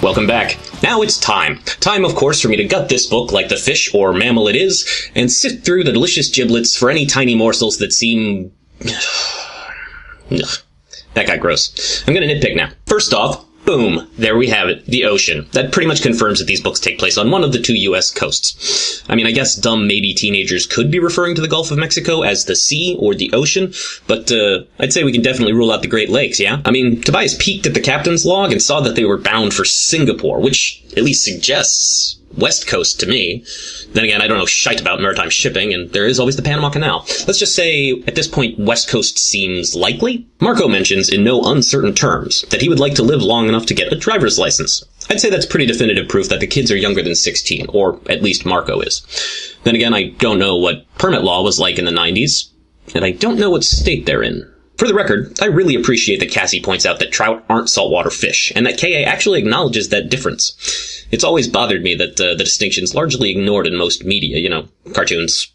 Welcome back. Now it's time. Time, of course, for me to gut this book like the fish or mammal it is, and sift through the delicious giblets for any tiny morsels that seem... Ugh. That got gross. I'm gonna nitpick now. First off, boom, there we have it, the ocean. That pretty much confirms that these books take place on one of the two U.S. coasts. I mean, I guess dumb maybe teenagers could be referring to the Gulf of Mexico as the sea or the ocean, but I'd say we can definitely rule out the Great Lakes, yeah? I mean, Tobias peeked at the captain's log and saw that they were bound for Singapore, which at least suggests West Coast to me. Then again, I don't know shite about maritime shipping, and there is always the Panama Canal. Let's just say, at this point, West Coast seems likely. Marco mentions, in no uncertain terms, that he would like to live long enough to get a driver's license. I'd say that's pretty definitive proof that the kids are younger than 16, or at least Marco is. Then again, I don't know what permit law was like in the 90s, and I don't know what state they're in. For the record, I really appreciate that Cassie points out that trout aren't saltwater fish, and that K.A. actually acknowledges that difference. It's always bothered me that the distinction's largely ignored in most media, you know, cartoons,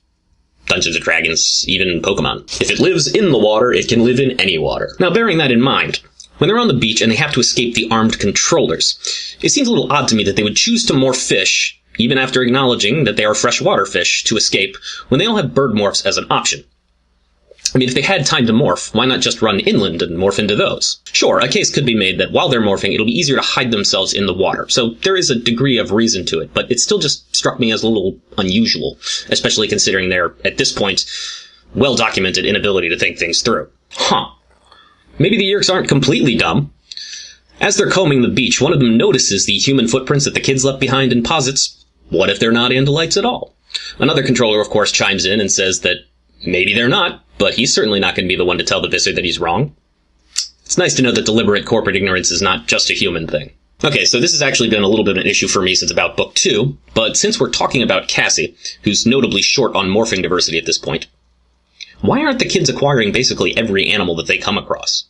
Dungeons & Dragons, even Pokemon. If it lives in the water, it can live in any water. Now, bearing that in mind, when they're on the beach and they have to escape the armed controllers, it seems a little odd to me that they would choose to morph fish, even after acknowledging that they are freshwater fish, to escape, when they all have bird morphs as an option. I mean, if they had time to morph, why not just run inland and morph into those? Sure, a case could be made that while they're morphing, it'll be easier to hide themselves in the water, so there is a degree of reason to it, but it still just struck me as a little unusual, especially considering their, at this point, well-documented inability to think things through. Huh. Maybe the Yeerks aren't completely dumb. As they're combing the beach, one of them notices the human footprints that the kids left behind and posits, what if they're not Andalites at all? Another controller, of course, chimes in and says that maybe they're not, but he's certainly not going to be the one to tell the Visser that he's wrong. It's nice to know that deliberate corporate ignorance is not just a human thing. Okay, so this has actually been a little bit of an issue for me since about book 2, but since we're talking about Cassie, who's notably short on morphing diversity at this point, why aren't the kids acquiring basically every animal that they come across?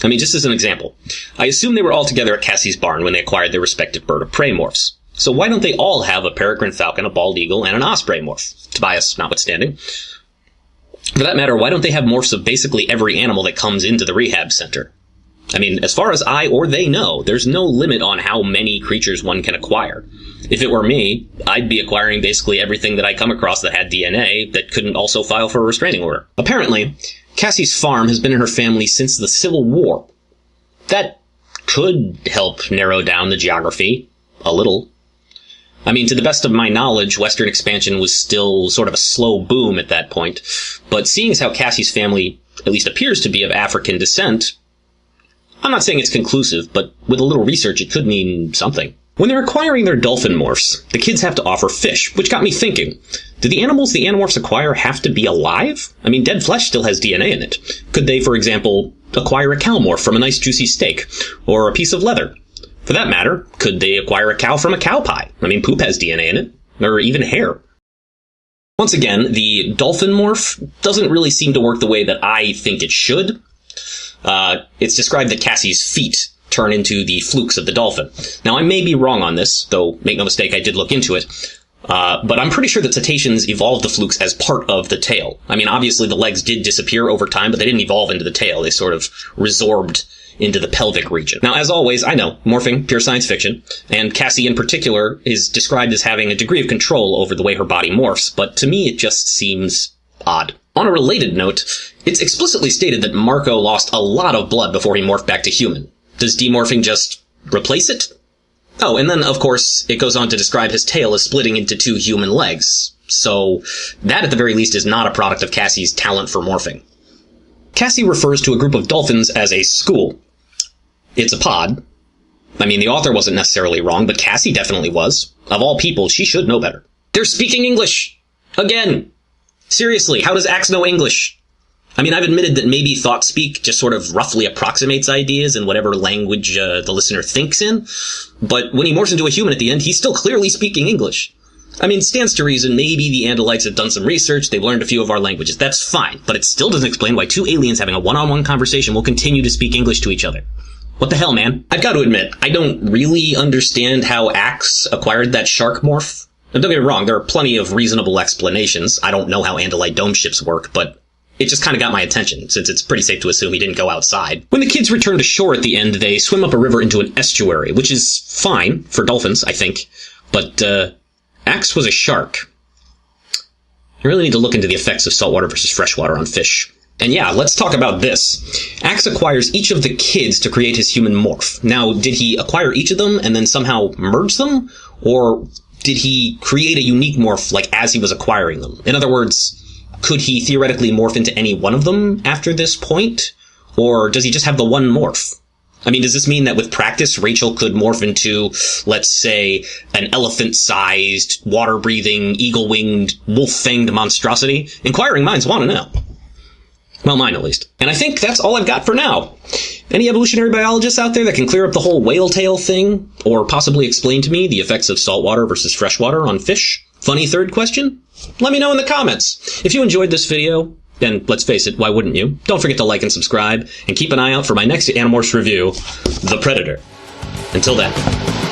I mean, just as an example, I assume they were all together at Cassie's barn when they acquired their respective bird of prey morphs. So why don't they all have a peregrine falcon, a bald eagle, and an osprey morph? Tobias notwithstanding. For that matter, why don't they have morphs of basically every animal that comes into the rehab center? I mean, as far as I or they know, there's no limit on how many creatures one can acquire. If it were me, I'd be acquiring basically everything that I come across that had DNA that couldn't also file for a restraining order. Apparently, Cassie's farm has been in her family since the Civil War. That could help narrow down the geography a little. I mean, to the best of my knowledge, Western expansion was still sort of a slow boom at that point, but seeing as how Cassie's family at least appears to be of African descent, I'm not saying it's conclusive, but with a little research it could mean something. When they're acquiring their dolphin morphs, the kids have to offer fish, which got me thinking, do the animals the Animorphs acquire have to be alive? I mean, dead flesh still has DNA in it. Could they, for example, acquire a cow morph from a nice juicy steak, or a piece of leather? For that matter, could they acquire a cow from a cow pie? I mean, poop has DNA in it, or even hair. Once again, the dolphin morph doesn't really seem to work the way that I think it should. It's described that Cassie's feet turn into the flukes of the dolphin. Now, I may be wrong on this, though make no mistake, I did look into it. But I'm pretty sure that cetaceans evolved the flukes as part of the tail. I mean, obviously the legs did disappear over time, but they didn't evolve into the tail. They sort of resorbed into the pelvic region. Now, as always, I know, morphing, pure science fiction, and Cassie in particular is described as having a degree of control over the way her body morphs, but to me it just seems odd. On a related note, it's explicitly stated that Marco lost a lot of blood before he morphed back to human. Does demorphing just replace it? Oh, and then, of course, it goes on to describe his tail as splitting into 2 human legs. So, that at the very least is not a product of Cassie's talent for morphing. Cassie refers to a group of dolphins as a school. It's a pod. I mean, the author wasn't necessarily wrong, but Cassie definitely was. Of all people, she should know better. They're speaking English! Again! Seriously, how does Axe know English? I mean, I've admitted that maybe thought speak just sort of roughly approximates ideas in whatever language the listener thinks in, but when he morphs into a human at the end, he's still clearly speaking English. I mean, stands to reason, maybe the Andalites have done some research, they've learned a few of our languages, that's fine, but it still doesn't explain why 2 aliens having a one-on-one conversation will continue to speak English to each other. What the hell, man? I've got to admit, I don't really understand how Axe acquired that shark morph. Now, don't get me wrong, there are plenty of reasonable explanations. I don't know how Andalite dome ships work, but it just kind of got my attention, since it's pretty safe to assume he didn't go outside. When the kids return to shore at the end, they swim up a river into an estuary, which is fine for dolphins, I think. But, Axe was a shark. I really need to look into the effects of saltwater versus freshwater on fish. And yeah, let's talk about this. Axe acquires each of the kids to create his human morph. Now, did he acquire each of them and then somehow merge them? Or did he create a unique morph, like, as he was acquiring them? In other words, could he theoretically morph into any one of them after this point? Or does he just have the one morph? I mean, does this mean that with practice, Rachel could morph into, let's say, an elephant-sized, water-breathing, eagle-winged, wolf-fanged monstrosity? Inquiring minds want to know. Well, mine at least. And I think that's all I've got for now. Any evolutionary biologists out there that can clear up the whole whale tail thing? Or possibly explain to me the effects of saltwater versus freshwater on fish? Funny third question? Let me know in the comments. If you enjoyed this video, and let's face it, why wouldn't you? Don't forget to like and subscribe, and keep an eye out for my next Animorphs review, The Predator. Until then.